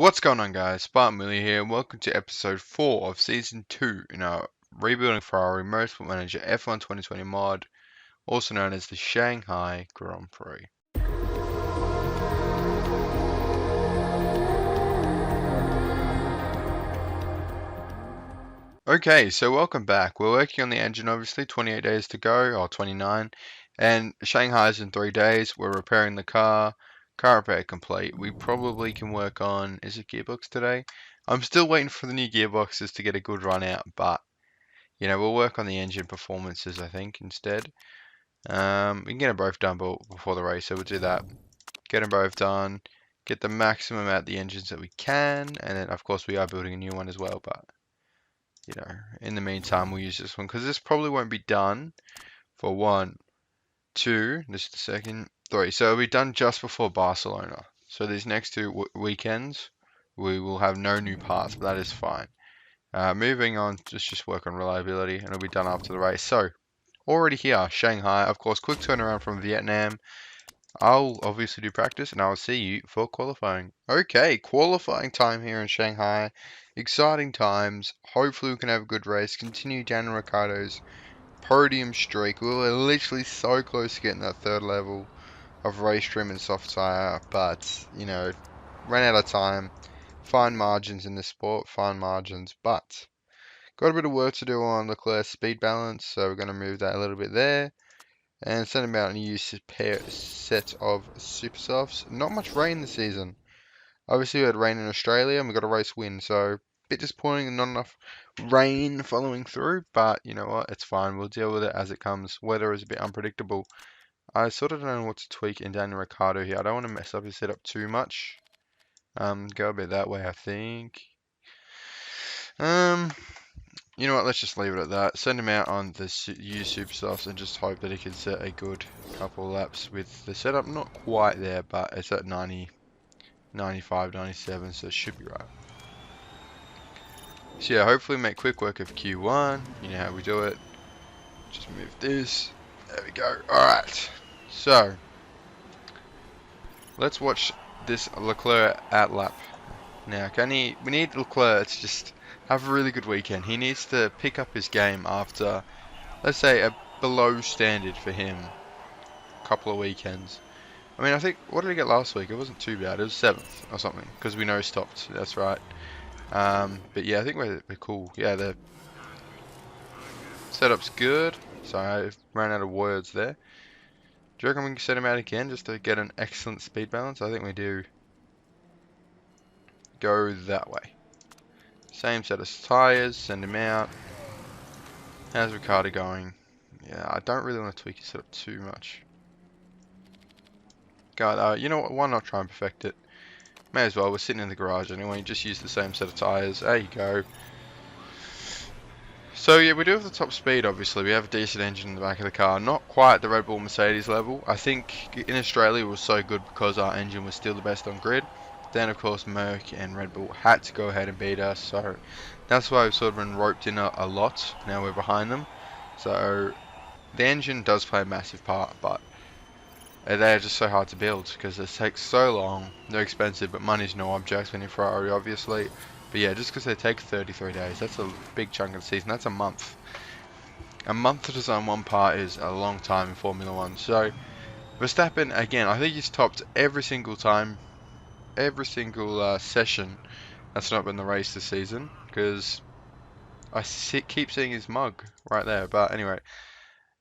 What's going on, guys? Spartan Millie here, and welcome to episode 4 of season 2 in our Rebuilding Ferrari Motorsport Manager F1 2020 mod, also known as the Shanghai Grand Prix. Okay, so welcome back. We're working on the engine, obviously, 28 days to go, or 29, and Shanghai's in 3 days. We're repairing the car. Car repair complete. We probably can work on, is it gearbox today? I'm still waiting for the new gearboxes to get a good run out, but we'll work on the engine performances, I think, instead. We can get them both done before the race, so we'll do that. Get them both done, get the maximum out of the engines that we can, and then, of course, we are building a new one as well, but, in the meantime, we'll use this one, because this probably won't be done for 1, 2, just a second, 3. So it'll be done just before Barcelona. So these next 2 weekends, we will have no new parts, but that is fine. Moving on, just work on reliability, and it'll be done after the race. So, already here, Shanghai, of course, quick turnaround from Vietnam. I'll obviously do practice, and I'll see you for qualifying. Okay, qualifying time here in Shanghai. Exciting times. Hopefully we can have a good race. Continue Daniel Ricciardo's podium streak. We were literally so close to getting that 3rd level of race trim and soft tire, but, ran out of time. Fine margins in this sport, fine margins, but got a bit of work to do on Leclerc's speed balance, so we're going to move that a little bit there. And send him out a new set of super softs. Not much rain this season. Obviously we had rain in Australia and we got a race win, so a bit disappointing and not enough rain following through, but you know what, it's fine. We'll deal with it as it comes. Weather is a bit unpredictable. I sort of don't know what to tweak in Daniel Ricciardo here. I don't want to mess up his setup too much. Go a bit that way, I think. You know what, let's just leave it at that. Send him out on the used super softs and just hope that he can set a good couple laps with the setup. Not quite there, but it's at 90, 95, 97, so it should be right. So yeah, hopefully make quick work of Q1. You know how we do it. Just move this. There we go. Alright. So, let's watch this Leclerc at lap. Now, we need Leclerc to just have a really good weekend. He needs to pick up his game after, let's say, a below standard for him couple of weekends. I mean, I think, what did he get last week? It wasn't too bad. It was 7th or something, because we know he stopped. That's right. But yeah, I think we're cool. Yeah, the setup's good. Sorry, I ran out of words there. Do you reckon we can set him out again just to get an excellent speed balance? I think we do. Go that way. Same set of tyres, send him out. How's Ricciardo going? Yeah, I don't really want to tweak his setup too much. God, you know what? Why not try and perfect it? May as well. We're sitting in the garage anyway. Just use the same set of tyres. There you go. So yeah, we do have the top speed. Obviously, we have a decent engine in the back of the car. Not quite the Red Bull Mercedes level. I think in Australia it was so good because our engine was still the best on grid. Then of course Merc and Red Bull had to go ahead and beat us. So that's why we've sort of been roped in a lot. Now we're behind them. So the engine does play a massive part, but they're just so hard to build because it takes so long. They're expensive, but money's no object when you're Ferrari, obviously. But yeah, just because they take 33 days, that's a big chunk of the season. That's a month. A month to design one part is a long time in Formula 1. So Verstappen, again, I think he's topped every single time, every single session that's not been the race this season, because I keep seeing his mug right there. But anyway,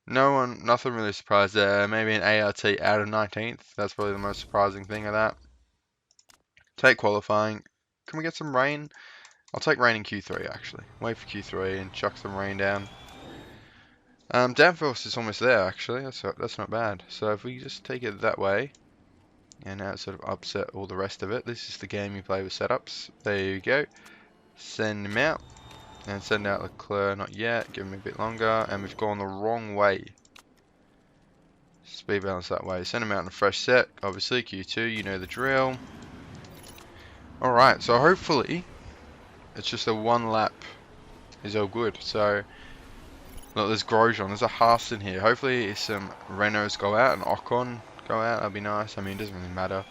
nothing really surprised there. Maybe an ART out of 19th. That's probably the most surprising thing of that. Take qualifying. Can we get some rain? I'll take rain in Q3 actually. Wait for Q3 and chuck some rain down. Downforce is almost there actually. That's not bad. So if we just take it that way, and now it's sort of upset all the rest of it. This is the game you play with setups. There you go. Send him out. And send out Leclerc, not yet. Give him a bit longer. And we've gone the wrong way. Speed balance that way. Send him out in a fresh set. Obviously, Q2, you know the drill. Alright, so hopefully, it's just a 1 lap is all good. So, look, there's Grosjean. There's a Haas in here. Hopefully, some Renaults go out and Ocon go out. That'd be nice. I mean, it doesn't really matter.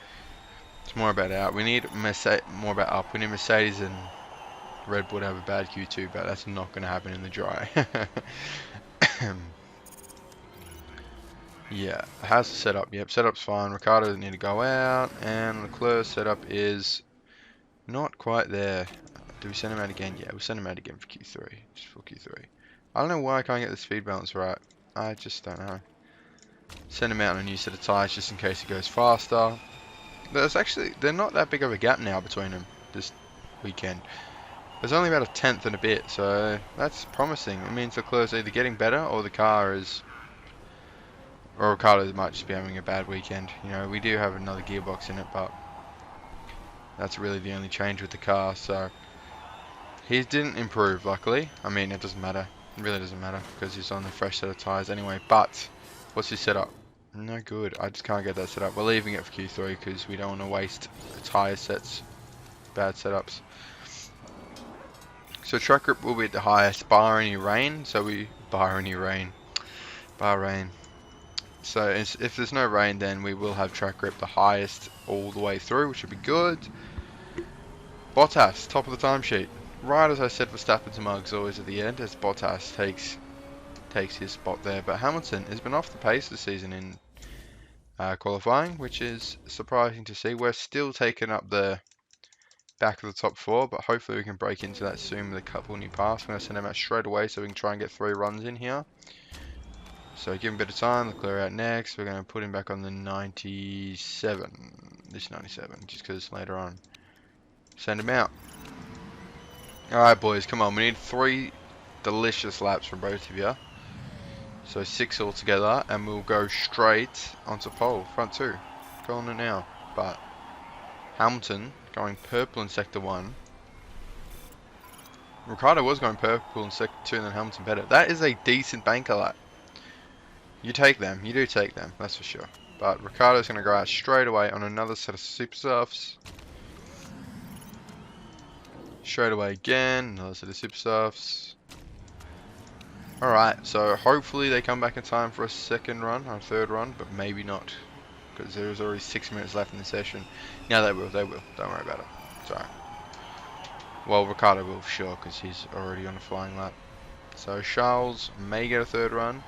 It's more about out. We need more about up. We need Mercedes and Red Bull to have a bad Q2, but that's not going to happen in the dry. Yeah, how's the setup? Yep, setup's fine. Ricardo doesn't need to go out, and Leclerc's setup is not quite there. Do we send him out again? Yeah, we send him out again for Q3. Just for Q3. I don't know why I can't get the speed balance right. I just don't know. Send him out on a new set of tyres just in case he goes faster. They're not that big of a gap now between them this weekend. There's only about a tenth and a bit, so that's promising. It means Leclerc's either getting better or the car is... Or Ricardo might just be having a bad weekend. You know, we do have another gearbox in it, but that's really the only change with the car, so... He didn't improve, luckily. I mean, it doesn't matter. It really doesn't matter, because he's on the fresh set of tyres anyway. But, what's his setup? No good. I just can't get that set up. We're leaving it for Q3, because we don't want to waste the tyre sets. Bad setups. So track grip will be at the highest, bar any rain. Bar rain. So if there's no rain, then we will have track grip the highest all the way through, which would be good. Bottas, top of the timesheet. Right as I said, Verstappen's mug's always at the end, as Bottas takes his spot there. But Hamilton has been off the pace this season in qualifying, which is surprising to see. We're still taking up the back of the top 4, but hopefully we can break into that soon with a couple new passes. I'm going to send him out straight away so we can try and get 3 runs in here. So give him a bit of time. Leclerc out next. We're going to put him back on the 97. This 97, just because later on. Send him out. Alright boys, come on. We need 3 delicious laps from both of you. So 6 altogether, and we'll go straight onto pole. Front 2. Go on it now. But Hamilton going purple in sector 1. Ricardo was going purple in sector 2 and then Hamilton better. That is a decent banker lap. You take them. You do take them. That's for sure. But Ricardo's going to go out straight away on another set of super softs. Straight away again. Another set of super softs. Alright, so hopefully they come back in time for a second run or a third run, but maybe not. Because there's already 6 minutes left in the session. Yeah, they will. Don't worry about it. It's alright. Well, Ricardo will for sure, because he's already on a flying lap. So Charles may get a third run.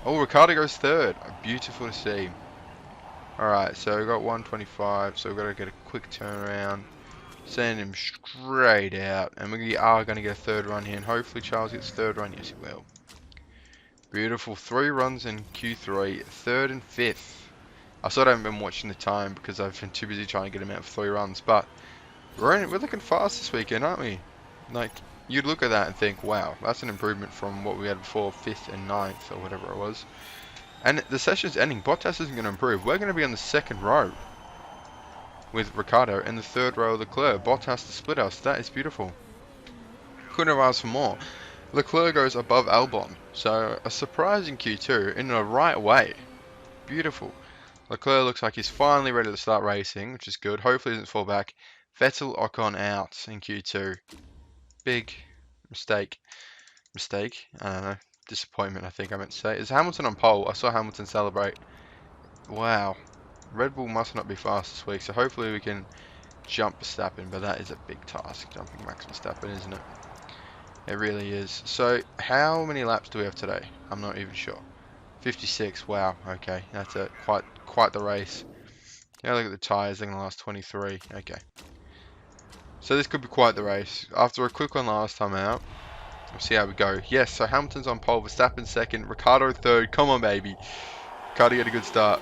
Oh, Ricardo goes third. Beautiful to see. Alright, so we've got 125, so we've got to get a quick turnaround. Send him straight out. And we are going to get a third run here. And hopefully Charles gets third run. Yes, he will. Beautiful. 3 runs in Q3. 3rd and 5th. I sort of haven't been watching the time because I've been too busy trying to get him out for 3 runs. But we're looking fast this weekend, aren't we? Like, you'd look at that and think, wow, that's an improvement from what we had before, 5th and 9th or whatever it was. And the session's ending. Bottas isn't going to improve. We're going to be on the 2nd row with Ricardo and the 3rd row of Leclerc. Bottas to split us. That is beautiful. Couldn't have asked for more. Leclerc goes above Albon. So a surprising Q2 in the right way. Beautiful. Leclerc looks like he's finally ready to start racing, which is good. Hopefully he doesn't fall back. Vettel, Ocon out in Q2. Big mistake. I don't know. Disappointment, I think I meant to say. Is Hamilton on pole? I saw Hamilton celebrate. Wow. Red Bull must not be fast this week, so hopefully we can jump Verstappen, but that is a big task, jumping Max Verstappen, isn't it? It really is. So, how many laps do we have today? I'm not even sure. 56, wow, okay. That's quite the race. Yeah, look at the tyres, they're going to last 23, okay. So this could be quite the race. After a quick one last time out, we'll see how we go. Yes, so Hamilton's on pole, Verstappen 2nd, Ricardo 3rd, come on baby. Ricardo get a good start.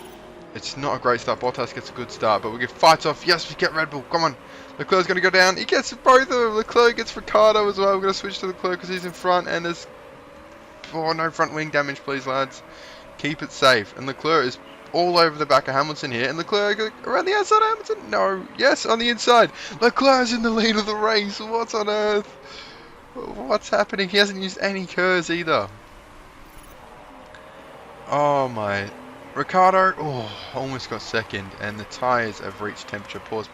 It's not a great start. Bottas gets a good start, but we get fights off. Yes, we get Red Bull. Come on. Leclerc's going to go down. He gets both of them. Leclerc gets Ricardo as well. We're going to switch to Leclerc because he's in front. And there's... Oh, no front wing damage, please, lads. Keep it safe. And Leclerc is all over the back of Hamilton here. And Leclerc around the outside of Hamilton? No. Yes, on the inside. Leclerc's in the lead of the race. What on earth? What's happening? He hasn't used any curves either. Oh, my... Ricardo, oh, almost got 2nd, and the tyres have reached temperature. Pause.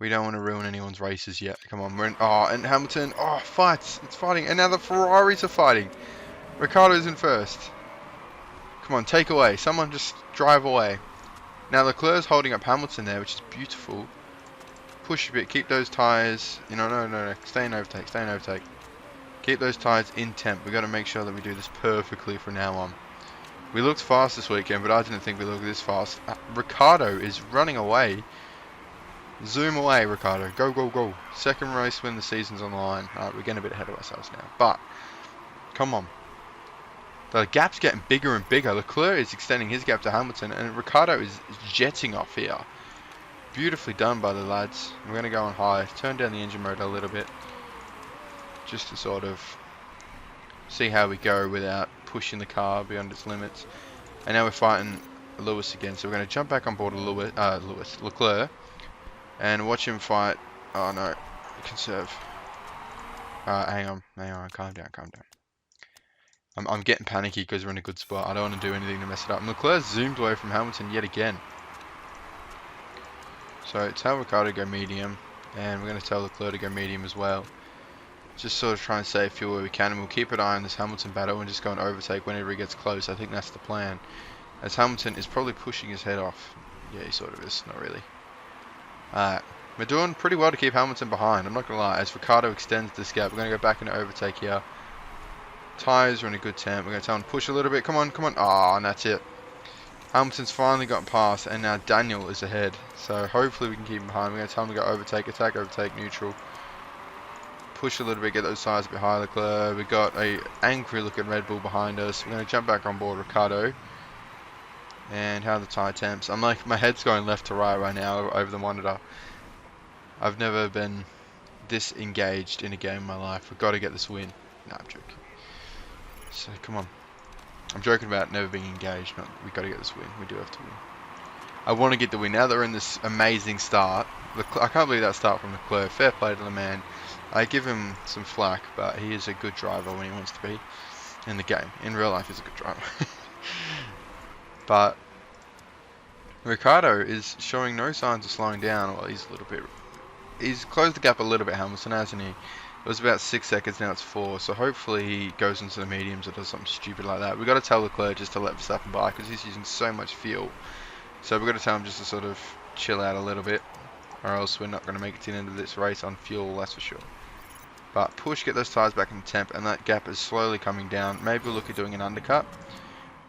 We don't want to ruin anyone's races yet. Come on, we're in, oh, and Hamilton, oh, fights, it's fighting, and now the Ferraris are fighting. Ricardo's in 1st. Come on, take away. Someone just drive away. Now Leclerc's holding up Hamilton there, which is beautiful. Push a bit, keep those tyres, you know, no, stay in overtake, stay in overtake. Keep those tyres in temp. We've got to make sure that we do this perfectly from now on. We looked fast this weekend, but I didn't think we looked this fast. Ricciardo is running away. Zoom away, Ricciardo. Go, go, go. Second race when the season's on the line. Alright, we're getting a bit ahead of ourselves now. But, come on. The gap's getting bigger and bigger. Leclerc is extending his gap to Hamilton, and Ricciardo is jetting off here. Beautifully done by the lads. We're going to go on high. Turn down the engine motor a little bit. Just to sort of see how we go without pushing the car beyond its limits. And now we're fighting Lewis again. So we're going to jump back on board of Leclerc. And watch him fight. Oh no. Conserve. Hang on. Calm down. I'm getting panicky because we're in a good spot. I don't want to do anything to mess it up. And Leclerc zoomed away from Hamilton yet again. So tell Ricciardo to go medium. And we're going to tell Leclerc to go medium as well. Just sort of try and save fuel where we can. And we'll keep an eye on this Hamilton battle and just go and overtake whenever he gets close. I think that's the plan. As Hamilton is probably pushing his head off. Yeah, he sort of is. Not really. We're doing pretty well to keep Hamilton behind. I'm not going to lie. As Ricciardo extends this gap, we're going to go back into overtake here. Tyres are in a good temp. We're going to tell him to push a little bit. Come on. Ah, and that's it. Hamilton's finally got past, and now Daniel is ahead. So hopefully we can keep him behind. We're going to tell him to go overtake, attack, overtake, neutral. Push a little bit, get those tyres a bit higher, Leclerc. We've got a angry looking Red Bull behind us. We're going to jump back on board Ricciardo. And how are the tyre temps? I'm like, my head's going left to right now over the monitor. I've never been this engaged in a game in my life. We've got to get this win. No, I'm joking. So, come on. I'm joking about never being engaged. Not, we've got to get this win. We do have to win. I want to get the win. Now that we're in this amazing start. I can't believe that start from Leclerc. Fair play to the man. I give him some flack, but he is a good driver when he wants to be. In the game. In real life, he's a good driver. But Ricciardo is showing no signs of slowing down. Well, he's closed the gap a little bit, Hamilton, hasn't he? It was about 6 seconds, now it's 4. So hopefully he goes into the mediums or does something stupid like that. We've got to tell Leclerc just to let Verstappen by because he's using so much fuel. So we've got to tell him just to sort of chill out a little bit, or else we're not going to make it to the end of this race on fuel, that's for sure. But push, get those tyres back in temp, and that gap is slowly coming down. Maybe we'll look at doing an undercut.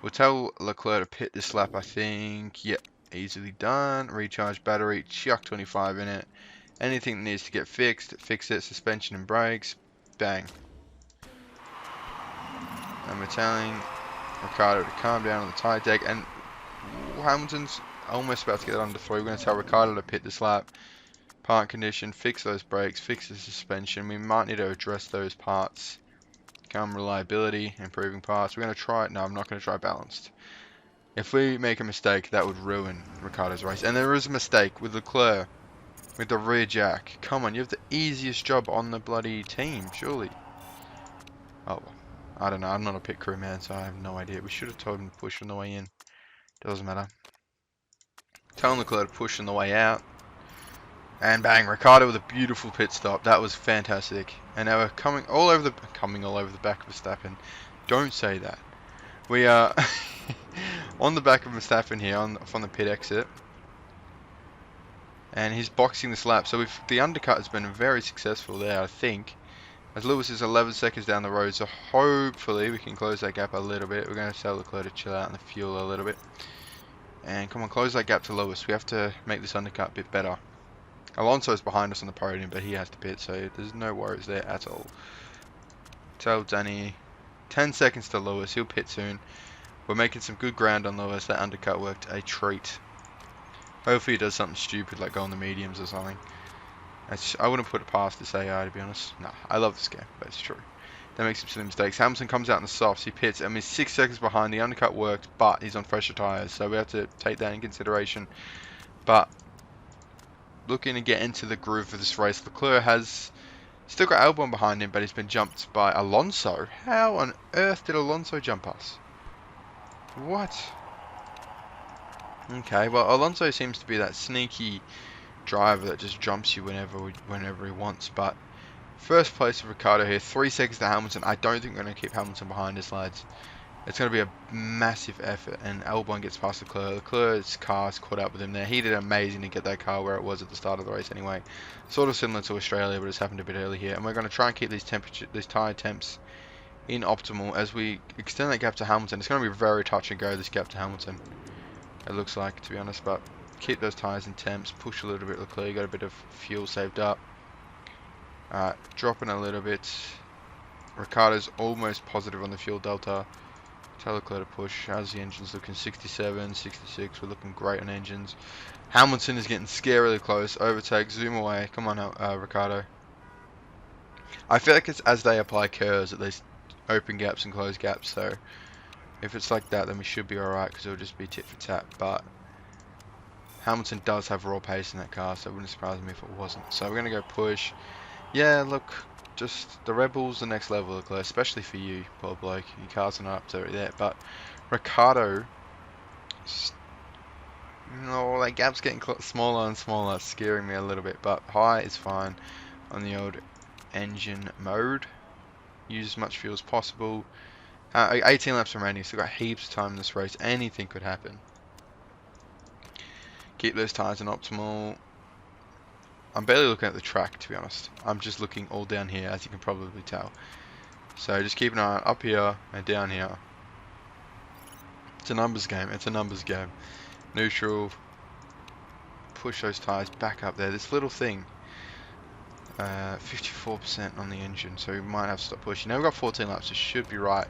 We'll tell Leclerc to pit this lap, I think. Yep, easily done. Recharge battery, chuck 25 in it. Anything that needs to get fixed, fix it. Suspension and brakes, bang. And we're telling Ricciardo to calm down on the tyre deck. And Hamilton's almost about to get under 3. We're going to tell Ricciardo to pit this lap. Part condition, fix those brakes, fix the suspension. We might need to address those parts. Reliability, improving parts. We're going to try it. No, I'm not going to try balanced. If we make a mistake, that would ruin Ricciardo's race. And there is a mistake with Leclerc. With the rear jack. Come on, you have the easiest job on the bloody team, surely. Oh, well. I don't know. I'm not a pit crew man, so I have no idea. We should have told him to push on the way in. Doesn't matter. Telling Leclerc to push on the way out. And bang, Ricciardo with a beautiful pit stop. That was fantastic. And now we're coming all over the back of Verstappen. Don't say that. We are on the back of Verstappen here from the pit exit. And he's boxing this lap. So the undercut has been very successful there, I think. As Lewis is 11 seconds down the road. So hopefully we can close that gap a little bit. We're going to tell Leclerc to chill out on the fuel a little bit. And come on, close that gap to Lewis. We have to make this undercut a bit better. Alonso's behind us on the podium, but he has to pit, so there's no worries there at all. Tell Danny 10 seconds to Lewis. He'll pit soon. We're making some good ground on Lewis. That undercut worked a treat. Hopefully he does something stupid like go on the mediums or something. I wouldn't put it past this AI, to be honest. Nah, I love this game, but it's true. They make some silly mistakes. Hamilton comes out in the softs. He pits, and he's 6 seconds behind. The undercut worked, but he's on fresher tyres, so we have to take that in consideration. But looking to get into the groove of this race. Leclerc has still got Albon behind him, but he's been jumped by Alonso. How on earth did Alonso jump us? What? Okay, well, Alonso seems to be that sneaky driver that just jumps you whenever he wants. But first place of Ricciardo here, 3 seconds to Hamilton. I don't think we're going to keep Hamilton behind us, lads. It's going to be a massive effort, and Albon gets past Leclerc. Leclerc's car's caught up with him there. He did amazing to get that car where it was at the start of the race anyway. Sort of similar to Australia, but it's happened a bit early here. And we're going to try and keep these tyre temps in optimal as we extend that gap to Hamilton. It's going to be very touch and go, this gap to Hamilton, it looks like, to be honest, but keep those tyres in temps, push a little bit Leclerc, you got a bit of fuel saved up. Dropping a little bit. Ricardo's almost positive on the fuel delta. Tell Leclerc to push. How's the engines looking? 67, 66. We're looking great on engines. Hamilton is getting scarily close. Overtake. Zoom away. Come on, Ricardo. I feel like it's as they apply curves that they open gaps and close gaps. So if it's like that, then we should be alright because it'll just be tit for tat. But Hamilton does have raw pace in that car, so it wouldn't surprise me if it wasn't. So we're going to go push. Yeah, look. Just the Red Bull's the next level, Leclerc, especially for you, poor bloke. Your car's not up to it yet, but Ricardo, that gap's getting smaller and smaller, scaring me a little bit. But high is fine on the old engine mode. Use as much fuel as possible. 18 laps remaining, so we've got heaps of time in this race. Anything could happen. Keep those tyres in optimal. I'm barely looking at the track, to be honest. I'm just looking all down here, as you can probably tell. So just keep an eye up here and down here. It's a numbers game. It's a numbers game. Neutral. Push those tyres back up there. This little thing. 54% on the engine, so we might have to stop pushing. Now we've got 14 laps. It should be right.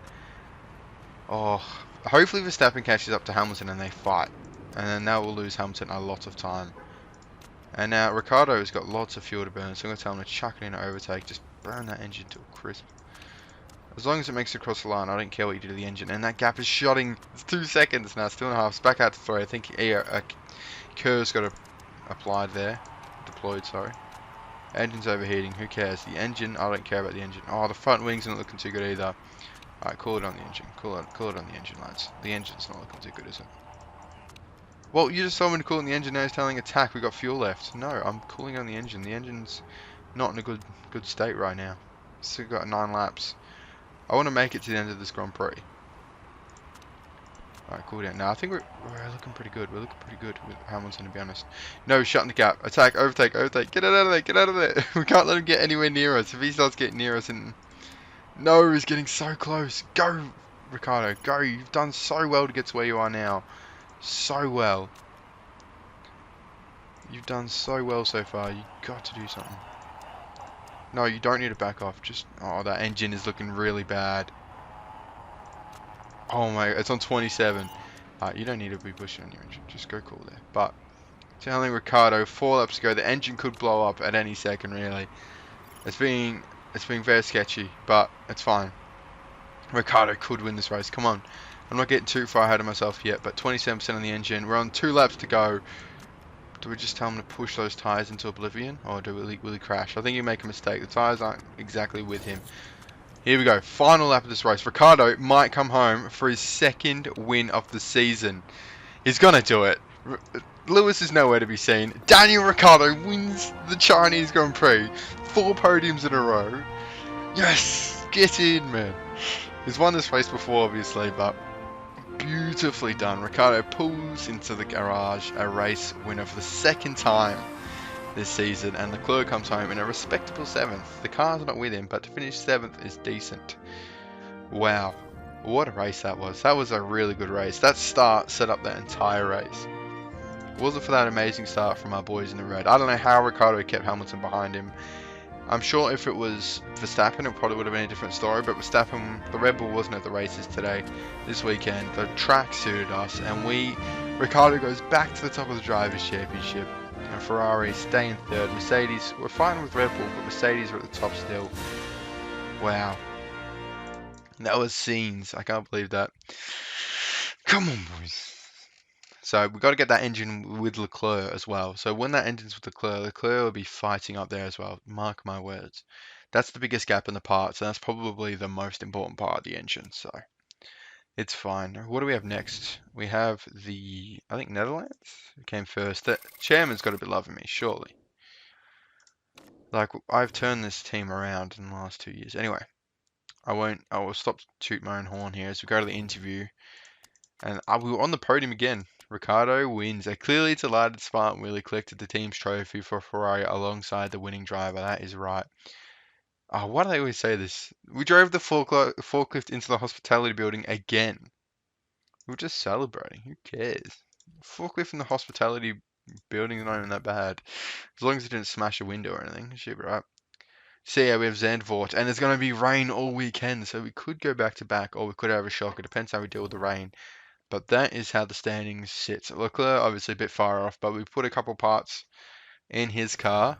Oh, hopefully Verstappen catches up to Hamilton and they fight. And then that will lose Hamilton a lot of time. And now Ricardo has got lots of fuel to burn, so I'm going to tell him to chuck it in an overtake. Just burn that engine to a crisp. As long as it makes it across the line, I don't care what you do to the engine. And that gap is shotting. It's 2 seconds now. It's 2.5. It's back out to 3. I think a curve's got applied there. Deployed, sorry. Engine's overheating. Who cares? The engine, I don't care about the engine. Oh, the front wing's not looking too good either. Alright, call it on the engine. Call it on the engine, lads. The engine's not looking too good, is it? Well, you just told me to cool on the engine, now he's telling attack, we got fuel left. No, I'm cooling on the engine. The engine's not in a good state right now. Still got 9 laps. I want to make it to the end of this Grand Prix. Alright, cool down. Now, I think we're looking pretty good. We're looking pretty good with Hamilton, to be honest. No, shutting the gap. Attack, overtake, overtake. Get out of there, get out of there. We can't let him get anywhere near us. If he starts getting near us and... No, he's getting so close. Go, Ricardo, go. You've done so well to get to where you are now. So well. You've done so well so far. You've got to do something. No, you don't need to back off. Just... Oh, that engine is looking really bad. Oh my... It's on 27. You don't need to be pushing on your engine. Just go cool there. But... Telling Ricardo 4 laps to go. The engine could blow up at any second, really. It's being very sketchy. But it's fine. Ricardo could win this race. Come on. I'm not getting too far ahead of myself yet, but 27% on the engine. We're on 2 laps to go. Do we just tell him to push those tyres into oblivion, or will he crash? I think you make a mistake. The tyres aren't exactly with him. Here we go. Final lap of this race. Ricardo might come home for his 2nd win of the season. He's going to do it. Lewis is nowhere to be seen. Daniel Ricciardo wins the Chinese Grand Prix. 4 podiums in a row. Yes! Get in, man. He's won this race before, obviously, but beautifully done. Ricciardo pulls into the garage a race winner for the 2nd time this season, and Leclerc comes home in a respectable 7th. The car's not with him, but to finish 7th is decent. Wow, what a race that was. That was a really good race. That start set up that entire race. Wasn't for that amazing start from our boys in the red. I don't know how Ricciardo kept Hamilton behind him. I'm sure if it was Verstappen, it probably would have been a different story, but Verstappen, the Red Bull wasn't at the races today, this weekend. The track suited us, and Ricciardo goes back to the top of the Drivers' Championship, and Ferrari stay in 3rd. Mercedes, we're fighting with Red Bull, but Mercedes are at the top still. Wow. That was scenes. I can't believe that. Come on, boys. So we've got to get that engine with Leclerc as well. So when that engine's with Leclerc will be fighting up there as well. Mark my words. That's the biggest gap in the parts, and that's probably the most important part of the engine. So it's fine. What do we have next? We have I think Netherlands came first. The chairman's got to be loving me, surely. Like, I've turned this team around in the last 2 years. Anyway, I will stop to toot my own horn here as we go to the interview. And we were on the podium again. Ricardo wins. A clearly delighted Spartan Willie collected the team's trophy for Ferrari alongside the winning driver. That is right. Oh, why do they always say this? We drove the forklift into the hospitality building again. We were just celebrating. Who cares? Forklift in the hospitality building is not even that bad. As long as it didn't smash a window or anything. It should be right. So yeah, we have Zandvoort, and it's going to be rain all weekend, so we could go back to back, or we could have a shock. It depends how we deal with the rain. But that is how the standings sit. Leclerc obviously a bit far off, but we put a couple parts in his car.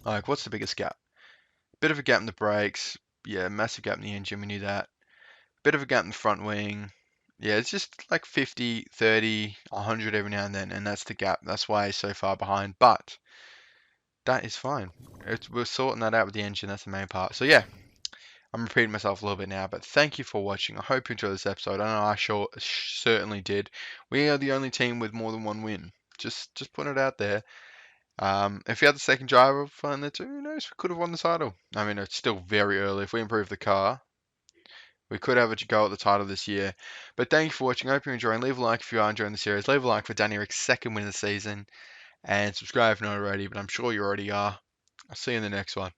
Like, what's the biggest gap? Bit of a gap in the brakes. Yeah, massive gap in the engine. We knew that. Bit of a gap in the front wing. Yeah, it's just like 50, 30, 100 every now and then, and that's the gap. That's why he's so far behind. But that is fine. We're sorting that out with the engine. That's the main part. So yeah, I'm repeating myself a little bit now, but thank you for watching. I hope you enjoyed this episode. I know I certainly did. We are the only team with more than one win. Just putting it out there. If we had the second driver fine there too, who knows? We could have won the title. I mean, it's still very early. If we improve the car, we could have a go at the title this year. But thank you for watching. I hope you're enjoying. Leave a like if you are enjoying the series. Leave a like for Danny Rick's second win of the season. And subscribe if not already, but I'm sure you already are. I'll see you in the next one.